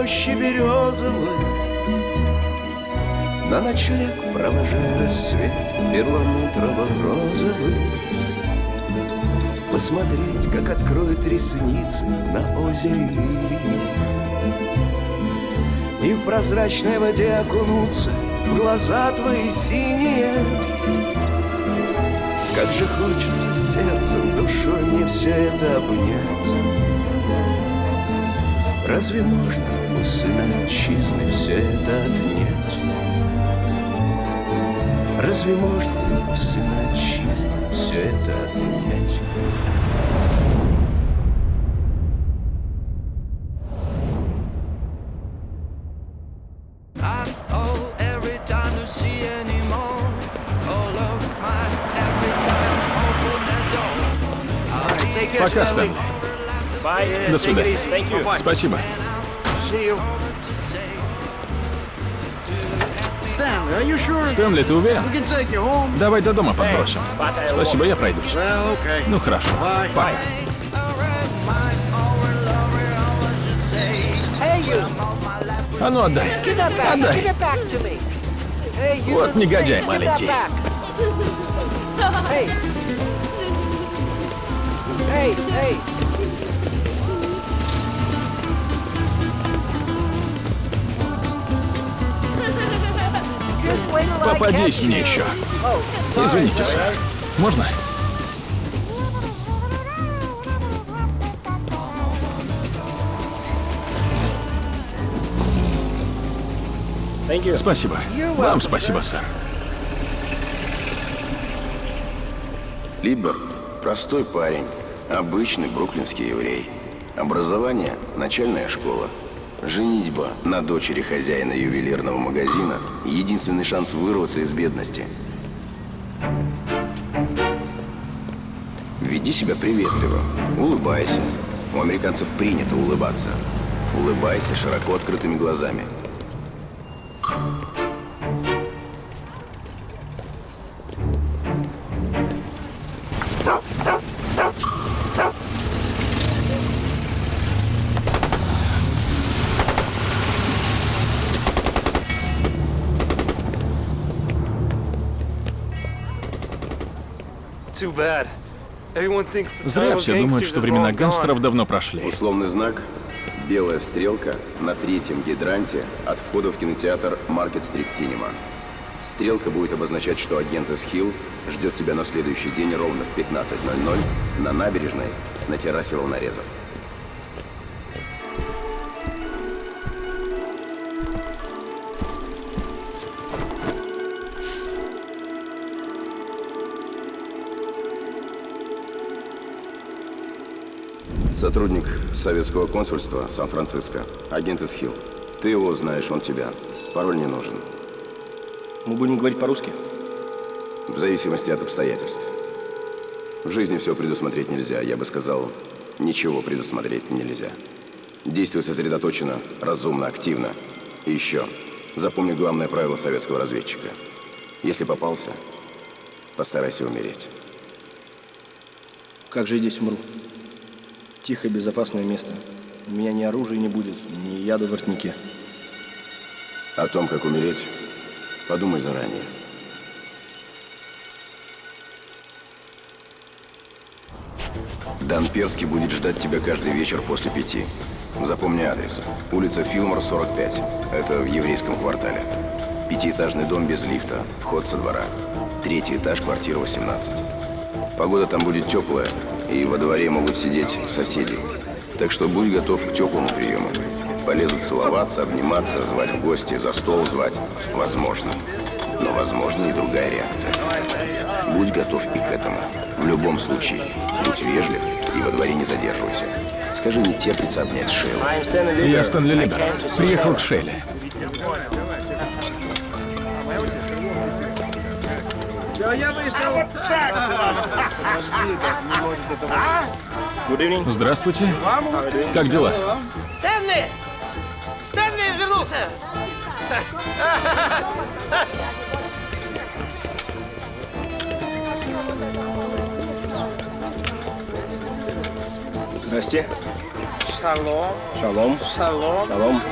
рощи березовой, на ночлег провожая рассвет перламутрово-розовый. Посмотреть, как откроет ресницы на озере лилии, и в прозрачной воде окунуться в глаза твои синие. Как же хочется сердцем, душой мне все это обнять. Разве можно у сына отчизны все это отнять? Разве можно у сына отчизны все это отнять? Пока, Стэнли. До свидания. Спасибо. Стэнли, ты уверен? Давай до дома подбросим. Спасибо, я пройдусь. Ну хорошо. Пока. А ну отдай. Отдай. Вот негодяй маленький. Попадись мне еще. Извините, сэр. Можно? Спасибо. Вам спасибо, сэр. Либер – простой парень, обычный бруклинский еврей. Образование – начальная школа. Женитьба на дочери хозяина ювелирного магазина – единственный шанс вырваться из бедности. Веди себя приветливо, улыбайся. У американцев принято улыбаться. Улыбайся широко открытыми глазами. Зря все думают, что времена гангстеров давно прошли. Условный знак – белая стрелка на третьем гидранте от входа в кинотеатр Market Street Cinema. Стрелка будет обозначать, что агент из Хилл ждет тебя на следующий день ровно в 15:00 на набережной на террасе волнорезов. Сотрудник советского консульства Сан-Франциско, агент из Хилл. Ты его знаешь, он тебя. Пароль не нужен. Мы будем говорить по-русски? В зависимости от обстоятельств. В жизни все предусмотреть нельзя. Я бы сказал, ничего предусмотреть нельзя. Действуй сосредоточенно, разумно, активно. И еще, запомни главное правило советского разведчика. Если попался, постарайся умереть. Как же я здесь умру? Тихое, безопасное место. У меня ни оружия не будет, ни яда в воротнике. О том, как умереть, подумай заранее. Дан Перский будет ждать тебя каждый вечер после 5. Запомни адрес. Улица Филмор, 45. Это в еврейском квартале. 5-этажный дом без лифта. Вход со двора. 3-й этаж, квартира 18. Погода там будет теплая, и во дворе могут сидеть соседи. Так что будь готов к теплому приему. Полезут целоваться, обниматься, звать в гости, за стол звать. Возможно. Но возможно и другая реакция. Будь готов и к этому. В любом случае, будь вежлив и во дворе не задерживайся. Скажи, не терпится обнять Шейлу. Я Стэнли Либер. Приехал к Шейле. Все, я вышел. Здравствуйте. Как дела? Стэнли! Стэнли вернулся! Здрасте. Шалом. Шалом. Шалом. Шалом.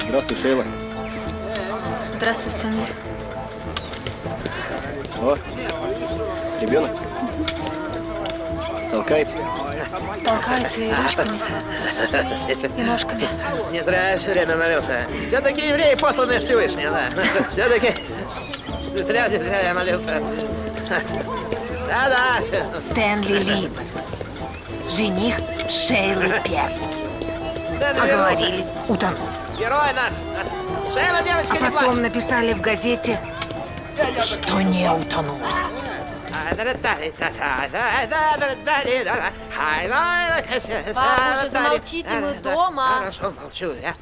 Здравствуй, Шейла. Здравствуй, Стэнли. О, ребенок. Толкается. Толкается и ручками, и ножками. Не зря я все время молился. Все-таки евреи посланы Всевышним, да. Все-таки не зря я молился. Да. Стэнли Ли. Жених Шейлы Перский. Стэнли А вернулся. говорили, утонул. Герой наш. Шейла, девочка, А не потом плачь. написали в газете, что не утонул. Папа, уже замолчите, мы дома. Хорошо, молчу я.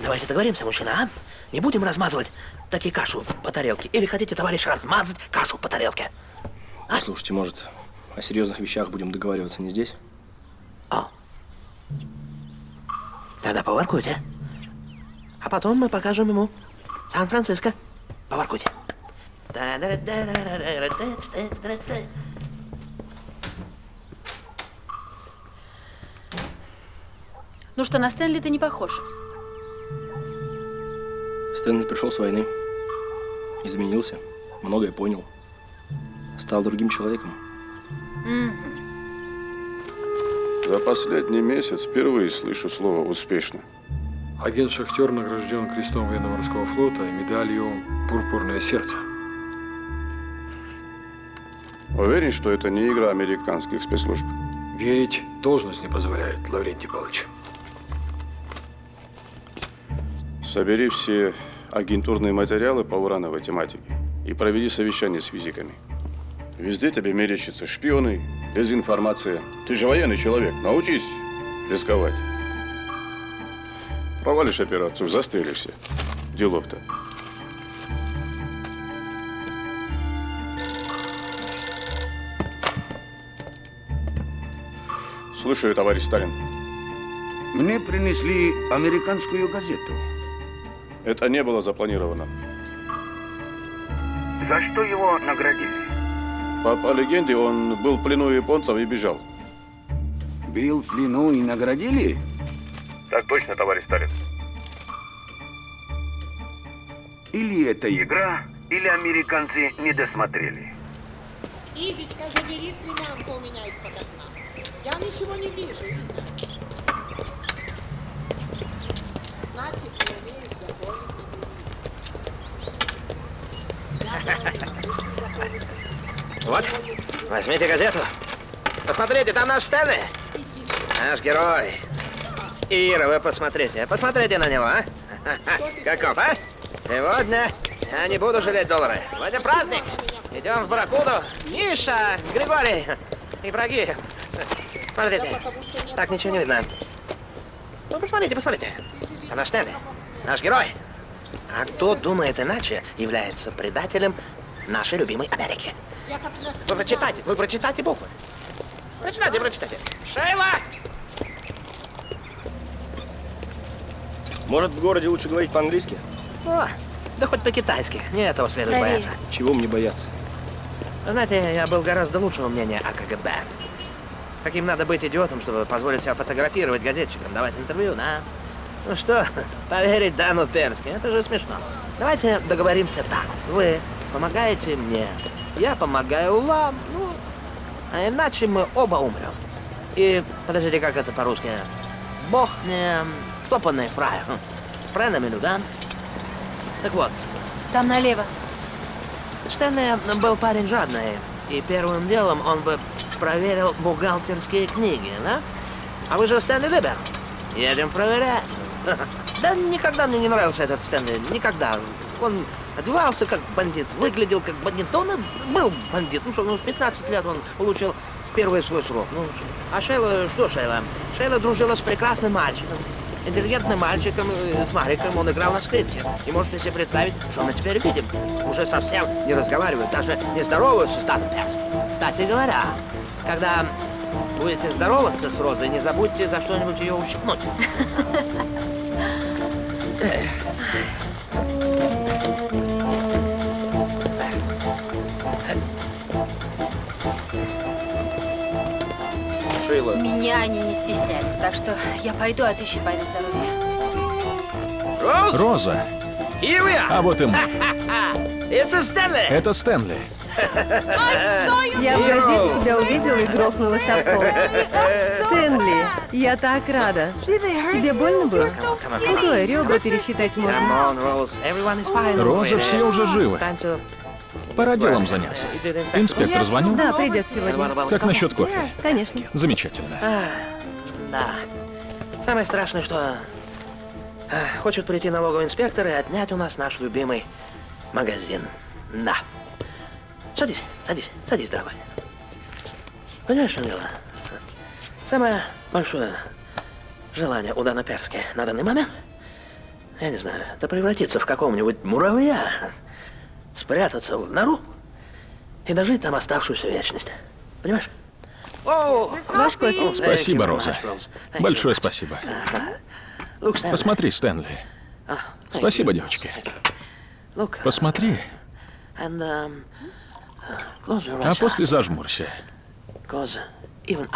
Давайте договоримся, мужчина, а? Не будем размазывать таки кашу по тарелке. Или хотите, товарищ, размазать кашу по тарелке? Слушайте, может, о серьезных вещах будем договариваться не здесь? Тогда поваркуйте. А потом мы покажем ему Сан-Франциско. Поваркуйте. Ну что, на Стэнли ты не похож. Стэнли пришел с войны. Изменился. Многое понял. Стал другим человеком. За последний месяц впервые слышу слово «успешно». Агент-шахтер награжден крестом военно-морского флота и медалью «Пурпурное сердце». Уверен, что это не игра американских спецслужб. Верить должность не позволяет, Лаврентий Павлович. Собери все агентурные материалы по урановой тематике и проведи совещание с физиками. Везде тебе мерещатся шпионы, дезинформация. Ты же военный человек, научись рисковать. Провалишь операцию, застрелишься. Делов-то. Слушаю, товарищ Сталин. Мне принесли американскую газету. Это не было запланировано. За что его наградили? По легенде, он был в плену японцев и бежал. Был в плену и наградили? Так точно, товарищ Сталин. Или это игра, или американцы не досмотрели. Изечка, забери стремянку у меня из-под окна. Я ничего не вижу, Изя. Значит, ты умеешь готовить. Вот, возьмите газету. Посмотрите, там наш Стэнли. Наш герой. Ира, вы посмотрите. Посмотрите на него, а? Каков, а? Сегодня я не буду жалеть доллары. Сегодня праздник. Идем в Барракуду. Миша, Григорий и враги. Смотрите. Так ничего не видно. Ну, посмотрите. Это наш Стэнли. Наш герой. А кто думает иначе, является предателем нашей любимой Америки. Вы прочитайте буквы. Прочитайте. Шейла! Может, в городе лучше говорить по-английски? О, да хоть по-китайски. Не этого следует Проверь. бояться. Чего мне бояться? Знаете, я был гораздо лучшего мнения о КГБ. Каким надо быть идиотом, чтобы позволить себя фотографировать газетчикам, давать интервью, да? Ну что, поверить Дану Перски, это же смешно. Давайте договоримся так. Вы помогаете мне, я помогаю вам, ну, а иначе мы оба умрем. И, подождите, как это по-русски? Бог не штопанный фраер. Правильно, Милю, да? Так вот. Там налево. Стэнли был парень жадный, и первым делом он бы проверил бухгалтерские книги, да? А вы же Стэнли Либер. Едем проверять. Да никогда мне не нравился этот Стэнли, никогда. Он одевался как бандит, выглядел как бандит. Да он и был бандит. Ну что, ну, с 15 лет он получил первый свой срок. Ну, а Шейла, что Шейла? Шейла дружила с прекрасным мальчиком. Интеллигентным мальчиком с Мариком. Он играл на скрипке. И можете себе представить, что мы теперь видим. Уже совсем не разговаривают, даже не здороваются с Даном Перски. Кстати говоря, когда будете здороваться с Розой, не забудьте за что-нибудь ее ущипнуть. Шейла. Меня они не стеснялись, так что я пойду, а ты считай на здоровье. Роза. А вот и мы. Это Стэнли. Я в газете тебя увидела и грохнула сапком. Стэнли, я так рада. Тебе больно было? Худой, ребра пересчитать можно. Роза, все уже живы. Пора делом заняться. Инспектор звонил? Да, придет сегодня. Как насчет кофе? Конечно. Замечательно. Да. Самое страшное, что хочет прийти налоговый инспектор и отнять у нас наш любимый магазин. Да. Садись, дорогой. Понимаешь, что дело? Самое большое желание у Дана Перски на данный момент, я не знаю, это превратиться в какого-нибудь муравья, спрятаться в нору и дожить там оставшуюся вечность. Понимаешь? Ваш кофе. Спасибо, Роза. Большое спасибо. Посмотри, Стэнли. Спасибо, девочки. Посмотри. А после зажмурься.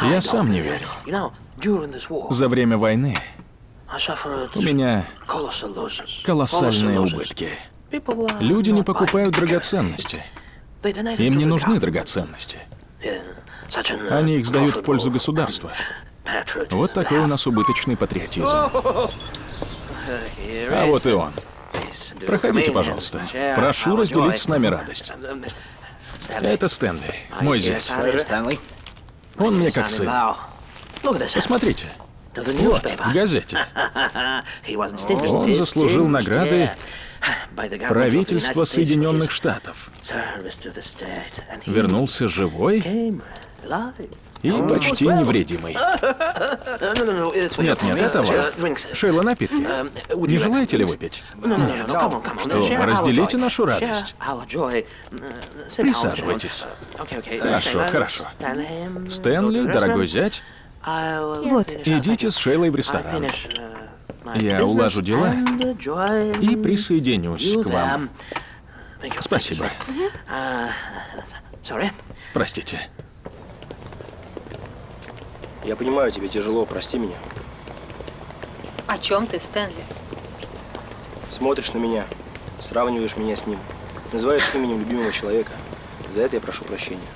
Я сам не верю. За время войны у меня колоссальные убытки. Люди не покупают драгоценности. Им не нужны драгоценности. Они их сдают в пользу государства. Вот такой у нас убыточный патриотизм. А вот и он. Проходите, пожалуйста. Прошу разделить с нами радость. Это Стэнли, мой зять. Он мне как сын. Посмотрите. Вот, в газете. Он заслужил награды правительства Соединенных Штатов. Вернулся живой и почти невредимый. Нет, это вам. Шейла, напитки. Не желаете ли выпить? Нет. Что, разделите нашу радость. Присаживайтесь. Хорошо. Стэнли, дорогой зять. Вот. Идите с Шейлой в ресторан. Я улажу дела и присоединюсь к вам. Спасибо. Простите. Я понимаю, тебе тяжело, прости меня. О чем ты, Стэнли? Смотришь на меня, сравниваешь меня с ним, называешь именем любимого человека. За это я прошу прощения.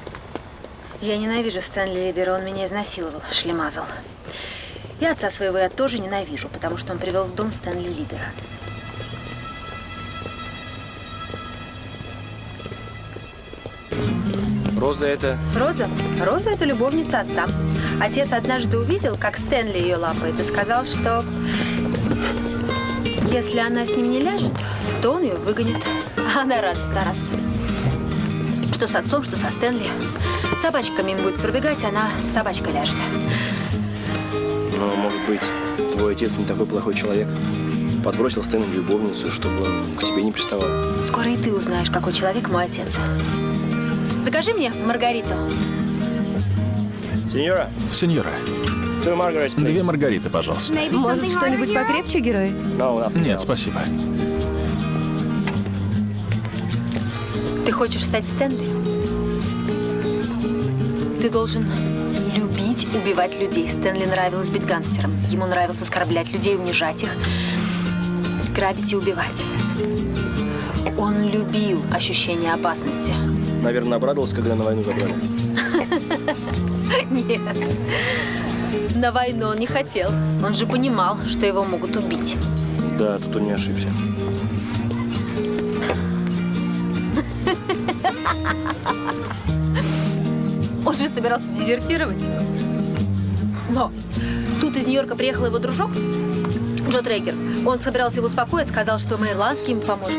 Я ненавижу Стэнли Либера, он меня изнасиловал, шлемазал. И отца своего я тоже ненавижу, потому что он привел в дом Стэнли Либера. Роза это... Роза это любовница отца. Отец однажды увидел, как Стэнли ее лапает, и сказал, что если она с ним не ляжет, то он ее выгонит. А она рада стараться. Что с отцом, что со Стэнли. Собачка мимо будет пробегать, она с собачкой ляжет. Ну, может быть, твой отец не такой плохой человек. Подбросил Стэнли любовницу, чтобы он к тебе не приставал. Скоро и ты узнаешь, какой человек мой отец. Закажи мне Маргариту. Сеньора, 2 маргариты, пожалуйста. Может, что-нибудь покрепче, герой? Нет, спасибо. Ты хочешь стать Стэнли? Ты должен любить убивать людей. Стэнли нравилось быть гангстером. Ему нравилось оскорблять людей, унижать их, грабить и убивать. Он любил ощущение опасности. Наверное, обрадовался, когда на войну забрали. Нет. На войну он не хотел. Он же понимал, что его могут убить. Да, тут он не ошибся. Он же собирался дезертировать. Но тут из Нью-Йорка приехал его дружок Джо Трейгер. Он собирался его успокоить, сказал, что мы ирландский ему поможет.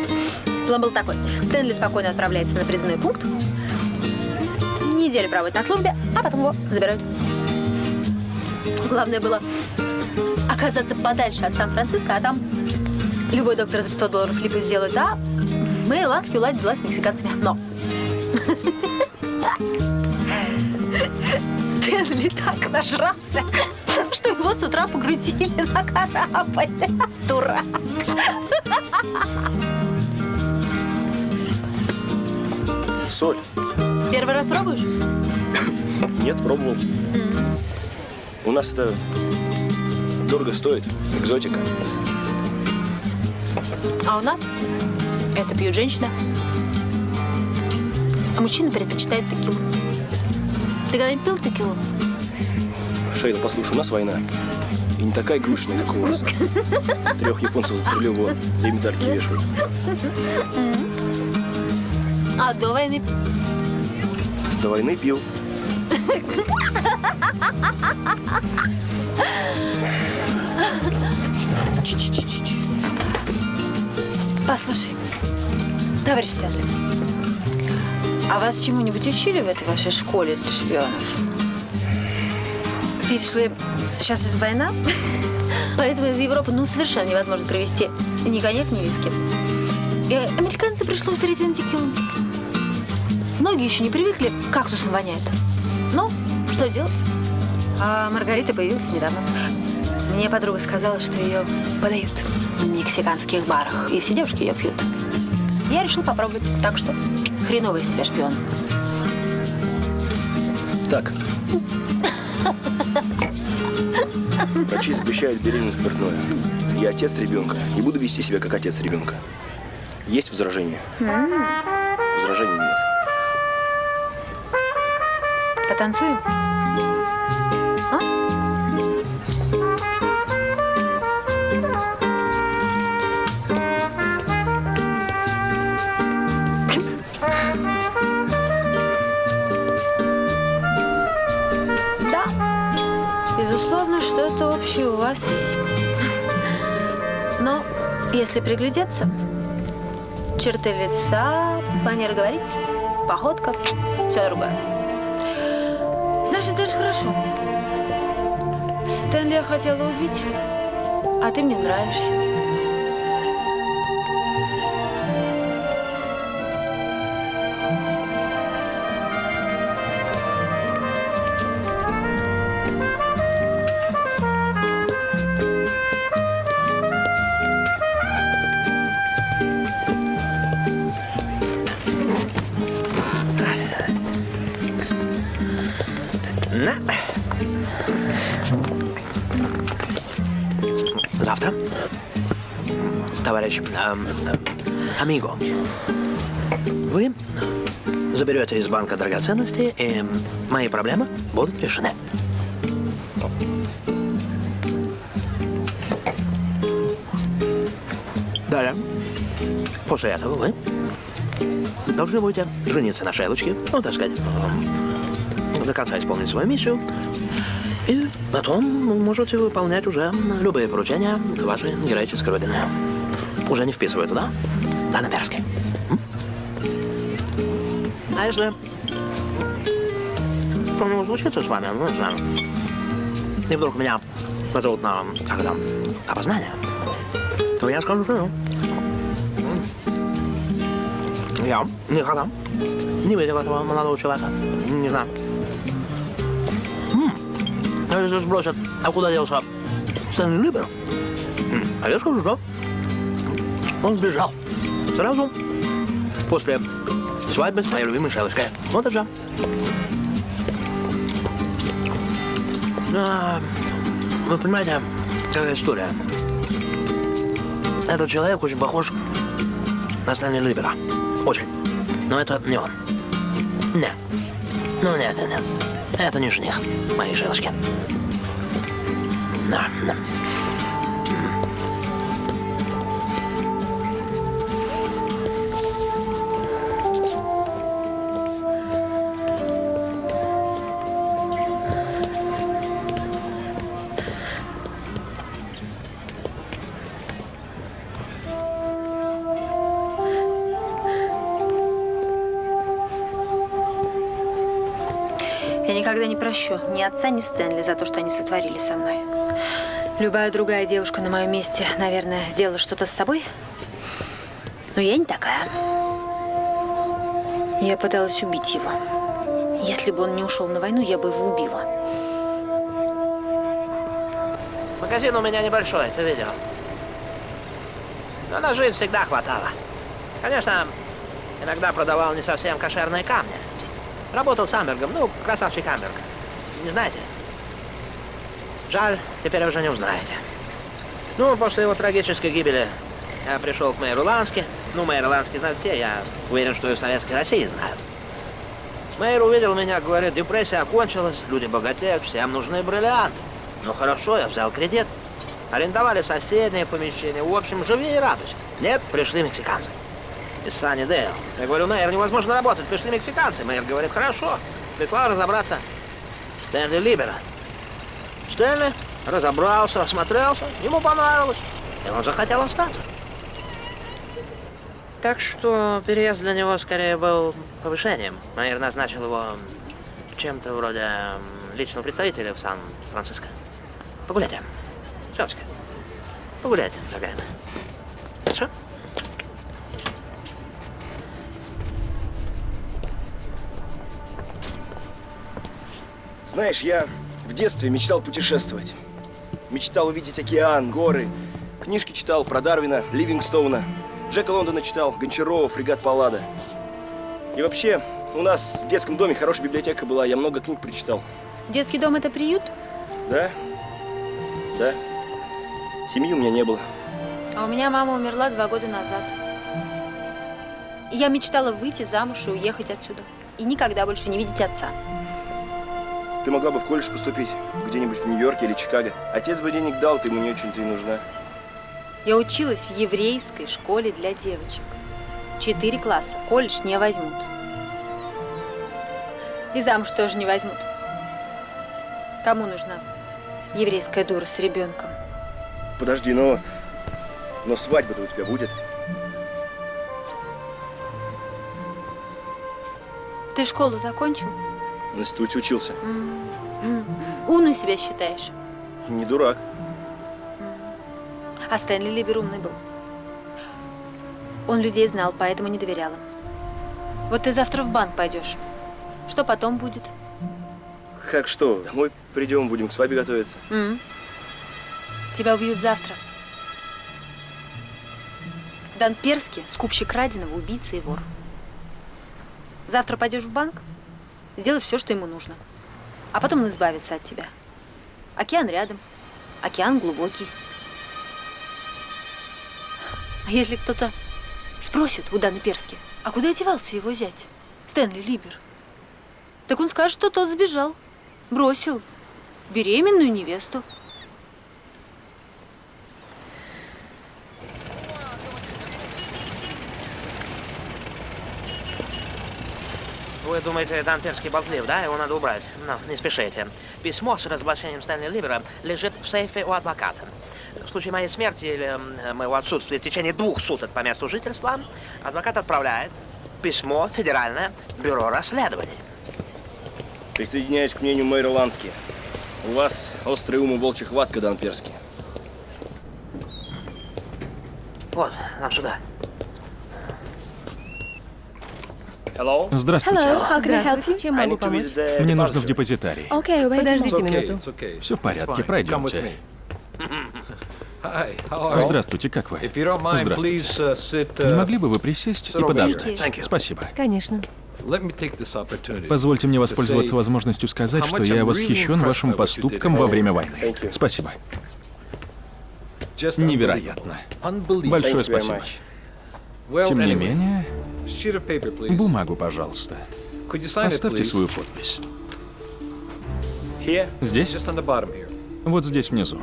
План был такой. Стэнли спокойно отправляется на призывной пункт. Неделю проводит на службе, а потом его забирают. Главное было оказаться подальше от Сан-Франциско, а там любой доктор за $500 липу сделает, а мы ирландский уладили дела с мексиканцами. Но Стэнли так нажрался, что его с утра погрузили на корабль. Дурак. Соль. Первый раз пробуешь? Нет, пробовал. У нас это дорого стоит, экзотика. А у нас это пьют женщины. А мужчины предпочитают текилу. Ты когда-нибудь пил текилу? Шейла, послушай, у нас война. И не такая игрушечная, как у вас. 3 японцев застрелил, вон, 2 медальки вешают. А до войны? До войны пил. Послушай, товарищ Стэнли, а вас чему-нибудь учили в этой вашей школе для шпионов? Видишь ли, сейчас идет война, поэтому из Европы совершенно невозможно привезти ни коньяк, ни виски. И американцам пришлось перейти на текилу. Многие еще не привыкли, кактусом воняет. Ну, что делать? А Маргарита появилась недавно. Мне подруга сказала, что ее подают в мексиканских барах, и все девушки ее пьют. Я решил попробовать, так что хреновый из тебя шпион. Так. Врачи запрещают беременность спиртное. Я отец ребенка. Не буду вести себя как отец ребенка. Есть возражения? Возражений нет. Потанцуем? А? Да. Безусловно, что-то общее у вас есть. Но если приглядеться, черты лица, манера говорить, походка, все другое. Значит, даже хорошо. Стэнли я хотела убить, а ты мне нравишься. Завтра, товарищ Амиго, вы заберете из банка драгоценности, и мои проблемы будут решены. Далее, после этого вы должны будете жениться на Шейлочке, ну, так сказать, до конца исполнить свою миссию. И потом можете выполнять уже любые поручения вашей героической родины. Уже не вписываю туда Дана Перский. А если что-нибудь случится с вами, ну, не знаю, и вдруг меня позовут на, как там, опознание, то я скажу, что я никогда не видел этого молодого человека. Не знаю. А если сбросят, а куда делся Стэнли Либер? А я скажу, что он сбежал сразу после свадьбы с моей любимой Шейлочкой. Вот и все. Вы понимаете, какая история? Этот человек очень похож на Стэнли Либера. Очень. Но это не он. Нет. Ну нет. Это не жених моей Шейлочки. Да. Я никогда не прощу ни отца, ни Стэнли за то, что они сотворили со мной. Любая другая девушка на моем месте, наверное, сделала что-то с собой. Но я не такая. Я пыталась убить его. Если бы он не ушел на войну, я бы его убила. Магазин у меня небольшой, ты видел. Но на жизнь всегда хватало. Конечно, иногда продавал не совсем кошерные камни. Работал с Амбергом, ну, красавчик Амберг. Не знаете? Жаль, теперь уже не узнаете. Ну, после его трагической гибели я пришел к мэру Лански. Ну, мэр Лански знают все, я уверен, что и в Советской России знают. Мэр увидел меня, говорит, депрессия окончилась, люди богатеют, всем нужны бриллианты. Ну хорошо, я взял кредит. Арендовали соседние помещения. В общем, живи и радуйся. Нет, пришли мексиканцы. Из Саннидейл. Я говорю, мэр, невозможно работать, пришли мексиканцы. Мэр говорит, хорошо. Прислал разобраться Стэнли Либера. Стэнли разобрался, осмотрелся, ему понравилось. И он захотел остаться. Так что переезд для него скорее был повышением. Мэр назначил его чем-то вроде личного представителя в Сан-Франциско. Погуляйте. Шапочка. Погуляйте, дорогая. Хорошо? Знаешь, я в детстве мечтал путешествовать. Мечтал увидеть океан, горы. Книжки читал про Дарвина, Ливингстоуна. Джека Лондона читал, Гончарова, фрегат Паллада. И вообще, у нас в детском доме хорошая библиотека была, я много книг прочитал. Детский дом – это приют? Да. Да. Семьи у меня не было. А у меня мама умерла 2 года назад. И я мечтала выйти замуж и уехать отсюда. И никогда больше не видеть отца. Ты могла бы в колледж поступить, где-нибудь в Нью-Йорке или Чикаго. Отец бы денег дал, ты ему не очень-то и нужна. Я училась в еврейской школе для девочек. 4 класса. Колледж не возьмут. И замуж тоже не возьмут. Кому нужна еврейская дура с ребенком? Подожди, но свадьба-то у тебя будет? Ты школу закончил? В институте учился. Умным себя считаешь? Не дурак. А Стэнли Либер умный был. Он людей знал, поэтому не доверял им. Вот ты завтра в банк пойдешь. Что потом будет? Как что? Домой придем, будем к свадьбе готовиться. Тебя убьют завтра. Дан Перский, скупщик краденого, убийца и вор. Завтра пойдешь в банк, сделай все, что ему нужно. А потом он избавится от тебя. Океан рядом, океан глубокий. А если кто-то спросит у Дана Перски, а куда девался его зять, Стэнли Либер? Так он скажет, что тот сбежал, бросил беременную невесту. Вы думаете, Дан Перский болтлив, да? Его надо убрать. Но не спешите. Письмо с разоблачением Стэнли Либера лежит в сейфе у адвоката. В случае моей смерти или моего отсутствия в течение 2 суток по месту жительства адвокат отправляет письмо в Федеральное бюро расследований. Присоединяюсь к мнению мэра Лански. У вас острый ум и волчья хватка, Дан Перский. Вот, нам сюда. Здравствуйте. Здравствуйте, чем могу помочь? Мне нужно в депозитарий. Подождите минуту. Все в порядке, пройдемте. Здравствуйте, как вы? Здравствуйте. Не могли бы вы присесть и подождать? Спасибо. Конечно. Позвольте мне воспользоваться возможностью сказать, что я восхищен вашим поступком во время войны. Спасибо. Невероятно. Большое спасибо. Тем не менее, бумагу, пожалуйста. Оставьте свою подпись. Здесь? Вот здесь внизу.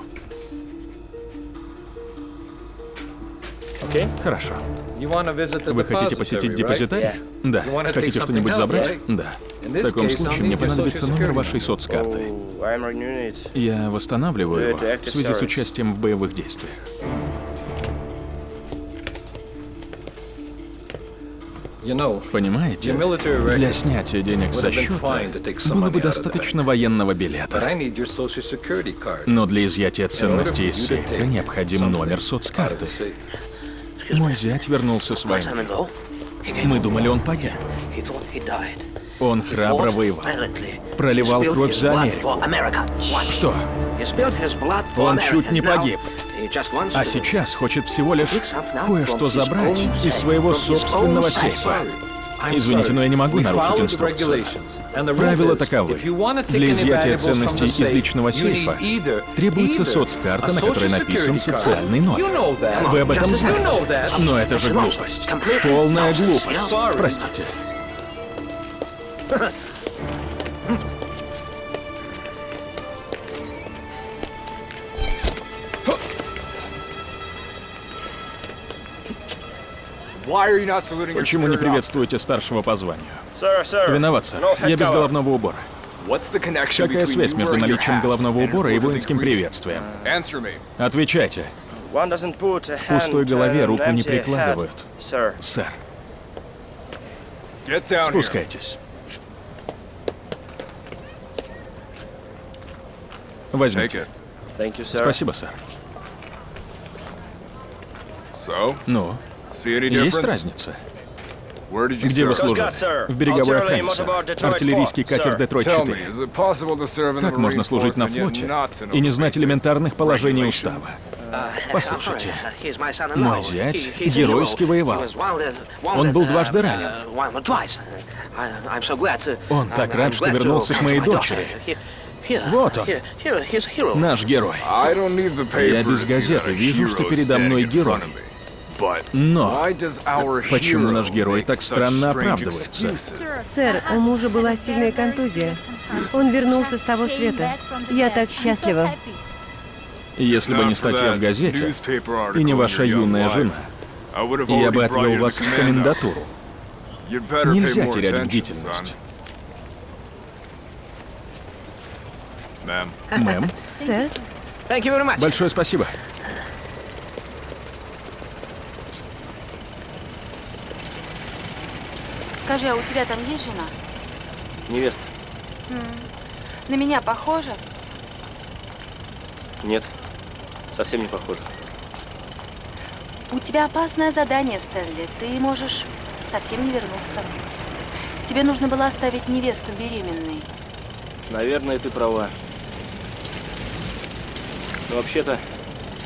Хорошо. Вы хотите посетить депозитарий? Да. Хотите что-нибудь забрать? Да. В таком случае мне понадобится номер вашей соцкарты. Я восстанавливаю его в связи с участием в боевых действиях. Понимаете, для снятия денег со счета было бы достаточно военного билета. Но для изъятия ценностей из сейфа необходим номер соцкарты. Мой зять вернулся с войны. Мы думали, он погиб. Он храбро воевал, проливал кровь за Америку. Что? Он чуть не погиб. А сейчас хочет всего лишь кое-что забрать из своего собственного сейфа. Извините, но я не могу нарушить инструкцию. Правила таковы. Для изъятия ценностей из личного сейфа требуется соцкарта, на которой написан социальный номер. Вы об этом знаете. Но это же глупость. Полная глупость. Простите. Почему не приветствуете старшего по званию? Виноват, сэр. Я без головного убора. Какая связь между наличием головного убора и воинским приветствием? Отвечайте. К пустой голове руку не прикладывают. Сэр. Спускайтесь. Возьмите. Спасибо, сэр. Ну? Есть разница? Где вы служите? В береговой охране, сэр. Артиллерийский катер Детройт-4. Как можно служить на флоте и не знать элементарных положений устава? Послушайте, мой зять геройски воевал. Он был дважды ранен. Он так рад, что вернулся к моей дочери. Вот он, наш герой. Я без газеты вижу, что передо мной герой. Но почему наш герой так странно оправдывается? Сэр, у мужа была сильная контузия. Он вернулся с того света. Я так счастлива. Если бы не статья в газете и не ваша юная жена, я бы отвел вас в комендатуру. Нельзя терять бдительность. Мэм? Сэр? Большое спасибо. Скажи, а у тебя там есть жена? Невеста. На меня похожа? Нет, совсем не похоже. У тебя опасное задание, Стэнли. Ты можешь совсем не вернуться. Тебе нужно было оставить невесту беременной. Наверное, ты права. Но вообще-то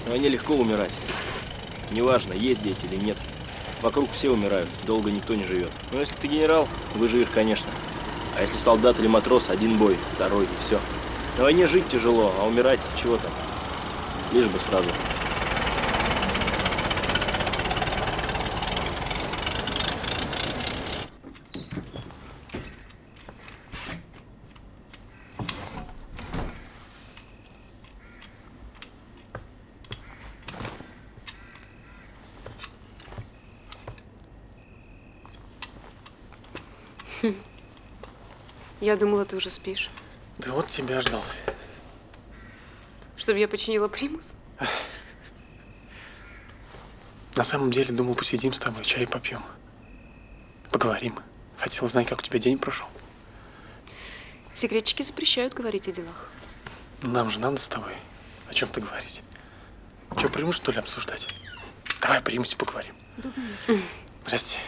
на войне легко умирать. Неважно, есть дети или нет. Вокруг все умирают, долго никто не живет. Но если ты генерал, выживешь, конечно. А если солдат или матрос, один бой, второй и все. На войне жить тяжело, а умирать чего там? Лишь бы сразу. Я думала, ты уже спишь. Да вот тебя ждал. Чтобы я починила примус? На самом деле, думал, посидим с тобой, чай попьем. Поговорим. Хотел узнать, как у тебя день прошел. Секретчики запрещают говорить о делах. Нам же надо с тобой о чем-то говорить. Че, примус, что ли, обсуждать? Давай о примусе поговорим. Здрасте.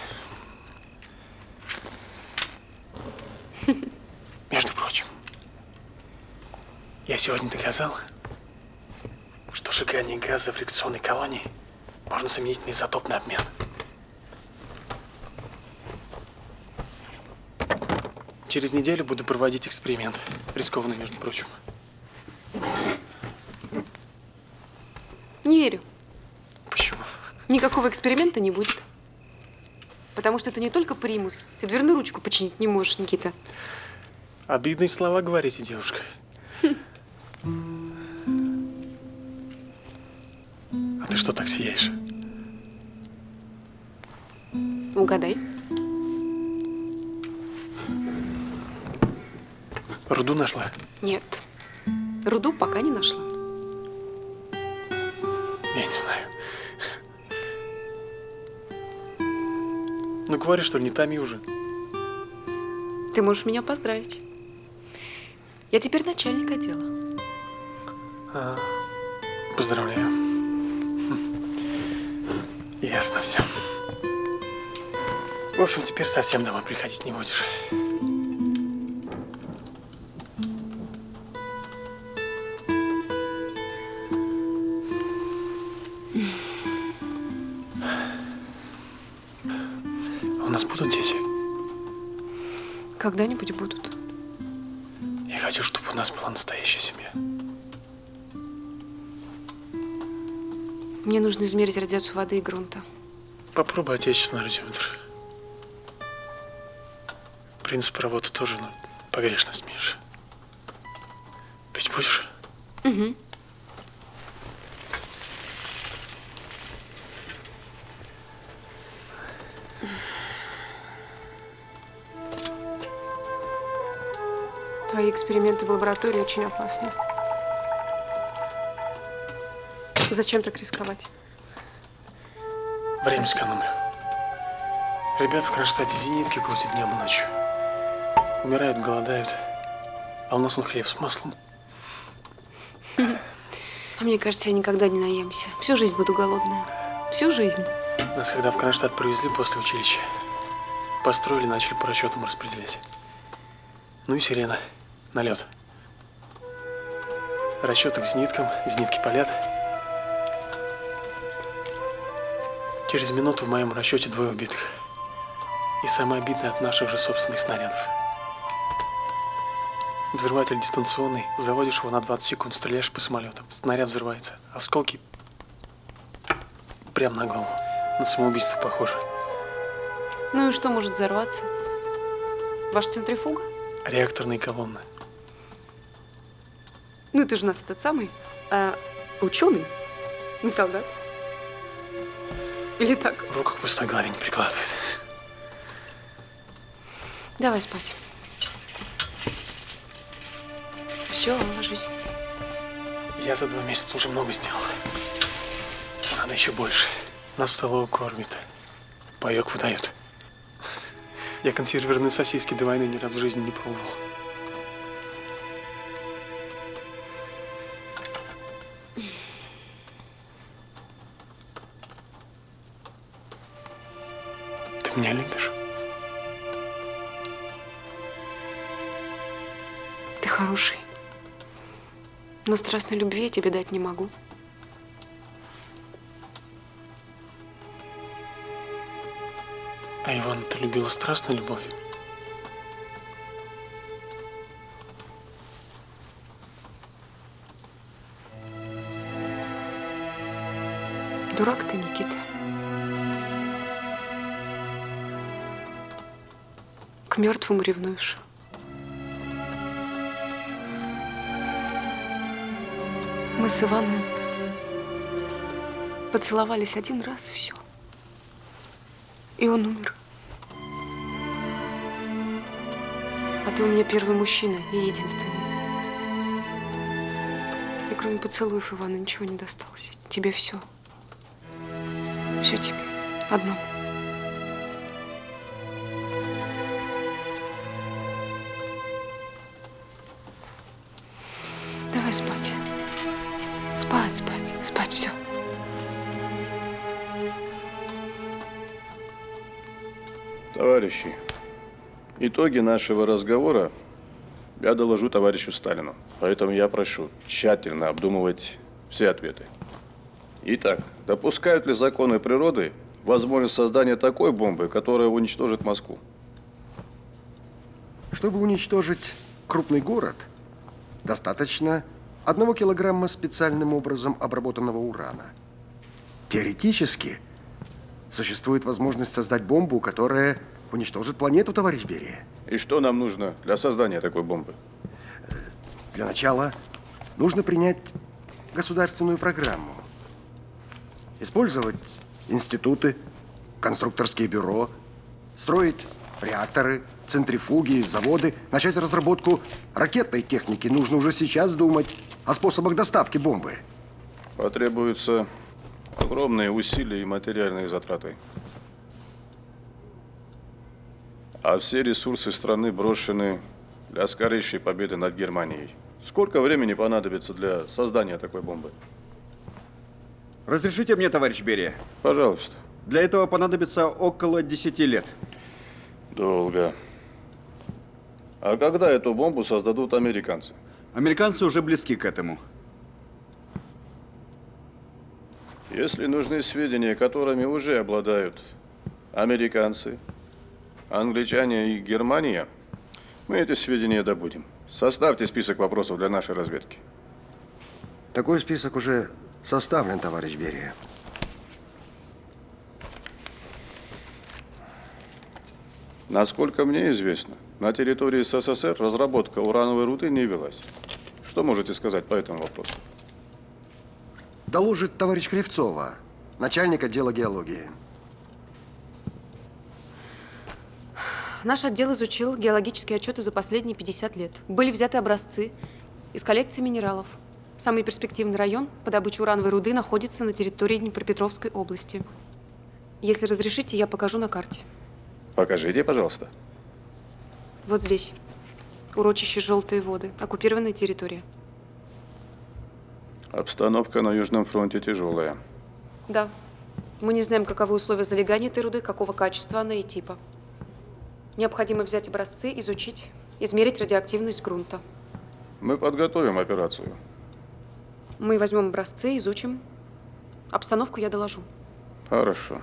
Между прочим, я сегодня доказал, что сжигание газа в реакционной колонии можно заменить на изотопный обмен. Через неделю буду проводить эксперимент. Рискованный, между прочим. Не верю. Почему? Никакого эксперимента не будет. Потому что это не только примус. Ты дверную ручку починить не можешь, Никита. Обидные слова говорите, девушка. А ты что так сияешь? Угадай. Руду нашла? Нет. Руду пока не нашла. Я не знаю. Ну, говори, что ли, не томи уже. Ты можешь меня поздравить. Я теперь начальник отдела. Поздравляю. Ясно все. В общем, теперь совсем домой приходить не будешь. У нас будут дети? Когда-нибудь будут. Я хочу, чтобы у нас была настоящая семья. Мне нужно измерить радиацию воды и грунта. Попробуй отечественный радиометр. Принцип работы тоже, но погрешность меньше. Пить будешь? Угу. Твои эксперименты в лаборатории очень опасны. Зачем так рисковать? Время сэкономлю. Ребята в Кронштадте зенитки крутят днем и ночью. Умирают, голодают. А у нас он хлеб с маслом. А мне кажется, я никогда не наемся. Всю жизнь буду голодная. Всю жизнь. Нас когда в Кронштадт привезли после училища, построили, начали по расчетам распределять. Ну и сирена. На лед. Расчеты к зениткам, зенитки палят. Через минуту в моем расчете 2 убитых. И самое обидное от наших же собственных снарядов. Взрыватель дистанционный. Заводишь его на 20 секунд, стреляешь по самолетам. Снаряд взрывается. Осколки прямо на голову. На самоубийство похоже. Ну и что может взорваться? Ваша центрифуга? Реакторные колонны. Ну ты же у нас этот самый ученый, не солдат. Или так? Руку к пустой голове не прикладывает. Давай спать. Все, ложись. Я за 2 месяца уже много сделал. Надо еще больше. Нас в столовую кормят. Паёк выдают. Я консервированные сосиски до войны ни разу в жизни не пробовал. Ты меня любишь? Ты хороший. Но страстной любви я тебе дать не могу. А Ивана ты любила страстной любовью? Дурак ты, Никита. К мертвому ревнуешь. Мы с Иваном поцеловались 1 раз, и все. И он умер. А ты у меня первый мужчина и единственный. И кроме поцелуев Ивану ничего не досталось. Тебе все. Все тебе. Одному. Давай спать. Спать, спать, спать, все. Товарищи, итоги нашего разговора я доложу товарищу Сталину. Поэтому я прошу тщательно обдумывать все ответы. Итак, допускают ли законы природы возможность создания такой бомбы, которая уничтожит Москву? Чтобы уничтожить крупный город, достаточно 1 килограмма специальным образом обработанного урана. Теоретически существует возможность создать бомбу, которая уничтожит планету, товарищ Берия. И что нам нужно для создания такой бомбы? Для начала нужно принять государственную программу. Использовать институты, конструкторские бюро, строить реакторы, центрифуги, заводы, начать разработку ракетной техники. Нужно уже сейчас думать о способах доставки бомбы. Потребуются огромные усилия и материальные затраты. А все ресурсы страны брошены для скорейшей победы над Германией. Сколько времени понадобится для создания такой бомбы? Разрешите мне, товарищ Берия? Пожалуйста. Для этого понадобится около 10 лет. Долго. А когда эту бомбу создадут американцы? Американцы уже близки к этому. Если нужны сведения, которыми уже обладают американцы, англичане и Германия, Мы эти сведения добудем. Составьте список вопросов для нашей разведки. Такой список уже составлен, товарищ Берия. Насколько мне известно, на территории СССР разработка урановой руды не велась. Что можете сказать по этому вопросу? Доложит товарищ Кривцова, начальник отдела геологии. Наш отдел изучил геологические отчеты за последние 50 лет. Были взяты образцы из коллекции минералов. Самый перспективный район по добыче урановой руды находится на территории Днепропетровской области. Если разрешите, я покажу на карте. Покажите, пожалуйста. Вот здесь. Урочище «Желтые воды». Оккупированная территория. Обстановка на Южном фронте тяжелая. Да. Мы не знаем, каковы условия залегания этой руды, какого качества она и типа. Необходимо взять образцы, изучить, измерить радиоактивность грунта. Мы подготовим операцию. Мы возьмем образцы, изучим. Обстановку я доложу. Хорошо.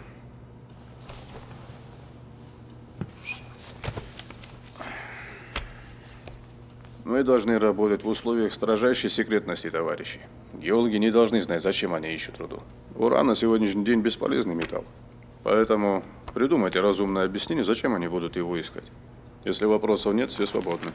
Мы должны работать в условиях строжайшей секретности, товарищи. Геологи не должны знать, зачем они ищут руду. Уран на сегодняшний день бесполезный металл. Поэтому придумайте разумное объяснение, зачем они будут его искать. Если вопросов нет, все свободны.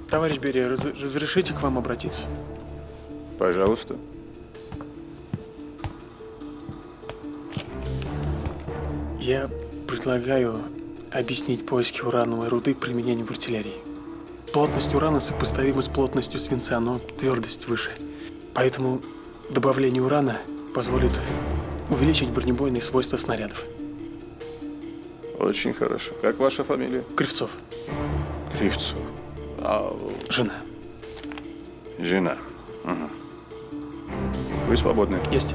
Товарищ Берия, разрешите к вам обратиться? Пожалуйста. Я предлагаю объяснить поиски урановой руды применением в артиллерии. Плотность урана сопоставима с плотностью свинца, но твердость выше. Поэтому добавление урана позволит увеличить бронебойные свойства снарядов. Очень хорошо. Как ваша фамилия? Кривцов. Кривцов. А... Жена. Жена. Угу. Вы свободны. Есть.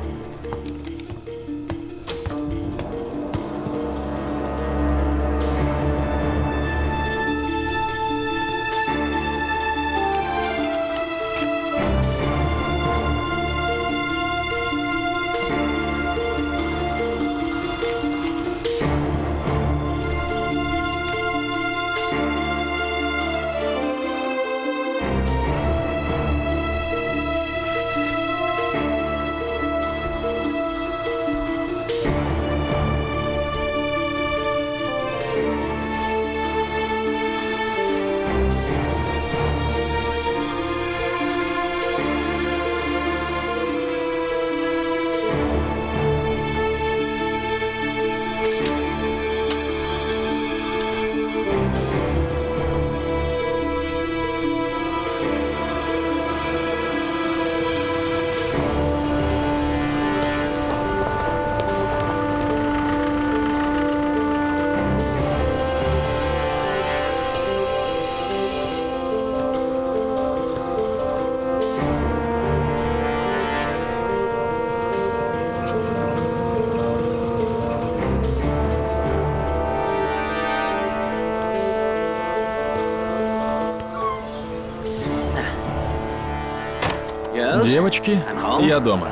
Девочки, я дома.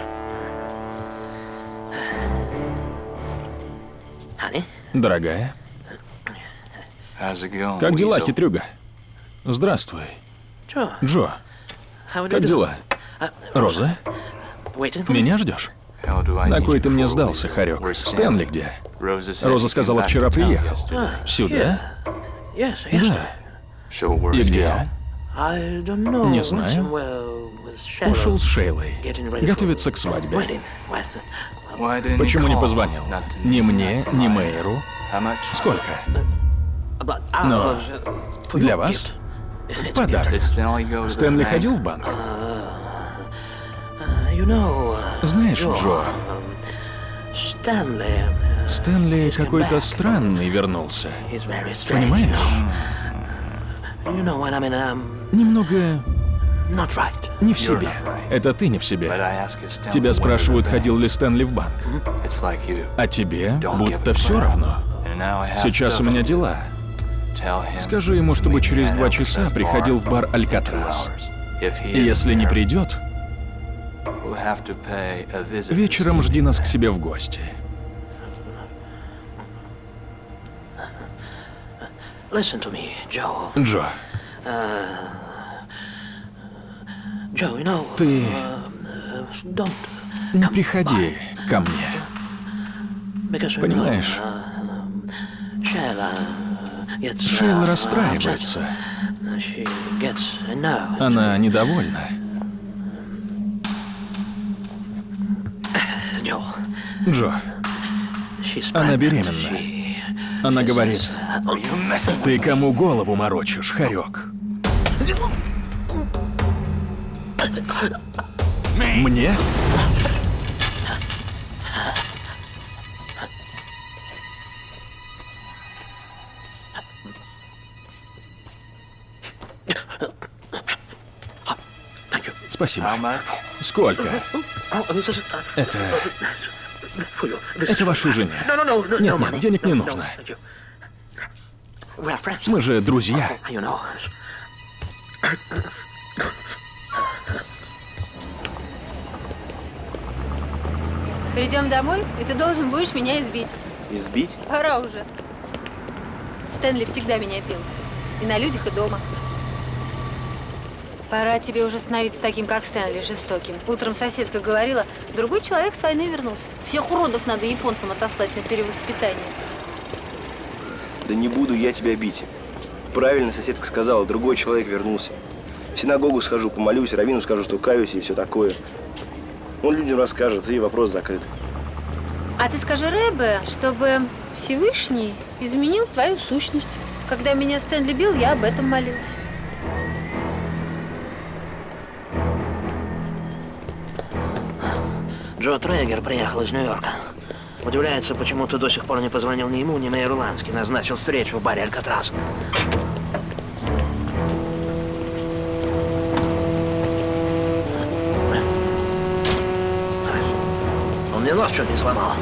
Дорогая. Как дела, хитрюга? Здравствуй. Джо. Как дела? Роза? Меня ждешь? На кой ты мне сдался, хорек? Стэнли где? Роза сказала, вчера приехал. Сюда? Да. И где он? Не знаю. Ушел с Шейлой. Готовится к свадьбе. Почему не позвонил? Ни мне, ни Мэйру. Сколько? Но для вас? В подарок. Стэнли ходил в банк? Знаешь, Джо, Стэнли какой-то странный вернулся. Понимаешь? Немного не в себе. Это ты не в себе. Тебя спрашивают, ходил ли Стэнли в банк. А тебе будто все равно. Сейчас у меня дела. Скажи ему, чтобы через 2 часа приходил в бар «Алькатрас». И если не придет, вечером жди нас к себе в гости. Джо, ты не приходи ко мне. Понимаешь, Шейла расстраивается. Она недовольна. Джо, она беременна. Она говорит: ты кому голову морочишь, хорек? Мне? Спасибо. Сколько? Это вашей жене. Нет, нет, денег не нужно. Мы же друзья. Придем домой, и ты должен будешь меня избить. Избить? Пора уже. Стэнли всегда меня бил. И на людях, и дома. Пора тебе уже становиться таким, как Стэнли, жестоким. Утром соседка говорила, другой человек с войны вернулся. Всех уродов надо японцам отослать на перевоспитание. Да не буду я тебя бить. Правильно соседка сказала, другой человек вернулся. В синагогу схожу, помолюсь, раввину скажу, что каюсь и все такое. Он людям расскажет, и вопрос закрыт. А ты скажи Рэбе, чтобы Всевышний изменил твою сущность. Когда меня Стэнли бил, я об этом молилась. Джо Трегер приехал из Нью-Йорка. Удивляется, почему ты до сих пор не позвонил ни ему, ни Мэйру Лански. Назначил встречу в баре «Алькатрас». Он мне нос чуть не сломал.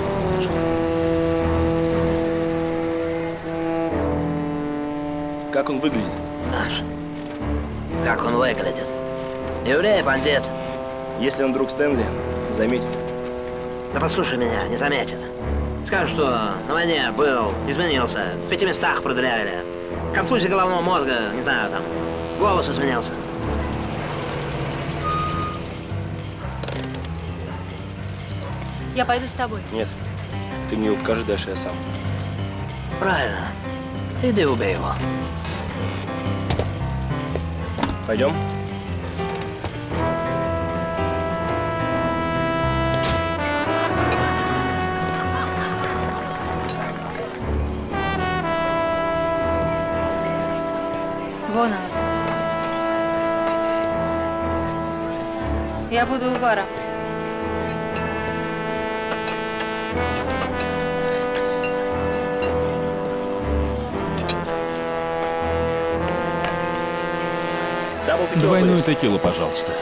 Как он выглядит? Знаешь, как он выглядит? Еврей, бандит. Если он друг Стэнли, заметит. Да послушай меня, не заметит. Скажет, что на войне был, изменился, в 5 местах продырявили. Конфузия головного мозга, не знаю, там, голос изменился. Я пойду с тобой. Нет, ты мне его покажи, дальше я сам. Правильно. Иди убей его. Пойдем? Вон он. Я буду у бара. Двойную текилу, пожалуйста.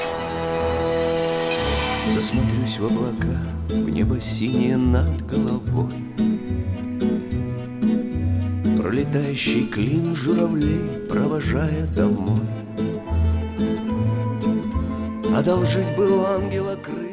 Засмотрюсь в облака, в небо синее над головой. Пролетающий клин журавлей, провожая домой. Одолжить был ангела крылья.